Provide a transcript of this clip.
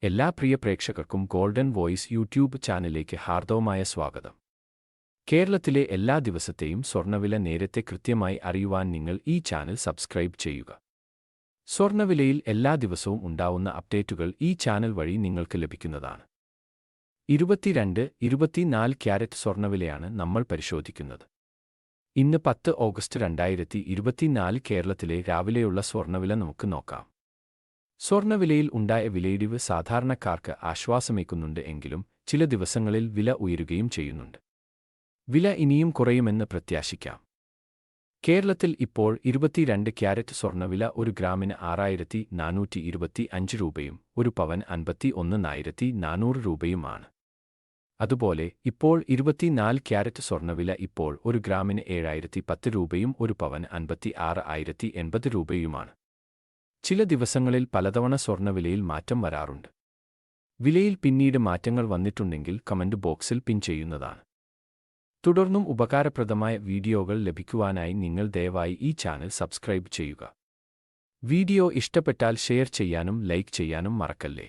എല്ലാ പ്രിയ പ്രേക്ഷകർക്കും golden voice YouTube ചാനലിലേക്ക് ഹാർദവമായ സ്വാഗതം. കേരളത്തിലെ എല്ലാ ദിവസത്തെയും സ്വർണ്ണവില നേരത്തെ കൃത്യമായി അറിയുവാൻ നിങ്ങൾ ഈ ചാനൽ സബ്സ്ക്രൈബ് ചെയ്യുക. സ്വർണ്ണവിലയിൽ എല്ലാ ദിവസവും ഉണ്ടാവുന്ന അപ്ഡേറ്റുകൾ ഈ ചാനൽ വഴി നിങ്ങൾക്ക് ലഭിക്കുന്നതാണ്. 22-24 ക്യാരറ്റ് സ്വർണ്ണവിലയാണ് നമ്മൾ പരിശോധിക്കുന്നത്. ഇന്ന് 10 ഓഗസ്റ്റ് 2024 കേരളത്തിലെ രാവിലെയുള്ള സ്വർണ്ണവില നമുക്ക് നോക്കാം. സ്വർണ്ണവിലയിൽ ഉണ്ടായ വിലയിടിവ് സാധാരണക്കാർക്ക് ആശ്വാസമേകുന്നുണ്ട് എങ്കിലും ചില ദിവസങ്ങളിൽ വില ഉയരുകയും ചെയ്യുന്നുണ്ട്. വില ഇനിയും കുറയുമെന്ന് പ്രത്യാശിക്കാം. കേരളത്തിൽ ഇപ്പോൾ 22 ക്യാരറ്റ് സ്വർണ്ണവില ഒരു ഗ്രാമിന് 6425 രൂപയും ഒരു പവൻ 51,400 രൂപയുമാണ്. അതുപോലെ ഇപ്പോൾ 24 ക്യാരറ്റ് സ്വർണ്ണവില ഇപ്പോൾ ഒരു ഗ്രാമിന് 7010 രൂപയും ഒരു പവൻ 56,080 രൂപയുമാണ്. ചില ദിവസങ്ങളിൽ പലതവണ സ്വർണ്ണവിലയിൽ മാറ്റം വരാറുണ്ട്. വിലയിൽ പിന്നീട് മാറ്റങ്ങൾ വന്നിട്ടുണ്ടെങ്കിൽ കമന്റ് ബോക്സിൽ പിൻ ചെയ്യുന്നതാണ്. തുടർന്നും ഉപകാരപ്രദമായ വീഡിയോകൾ ലഭിക്കുവാനായി നിങ്ങൾ ദയവായി ഈ ചാനൽ സബ്സ്ക്രൈബ് ചെയ്യുക. വീഡിയോ ഇഷ്ടപ്പെട്ടാൽ ഷെയർ ചെയ്യാനും ലൈക്ക് ചെയ്യാനും മറക്കല്ലേ.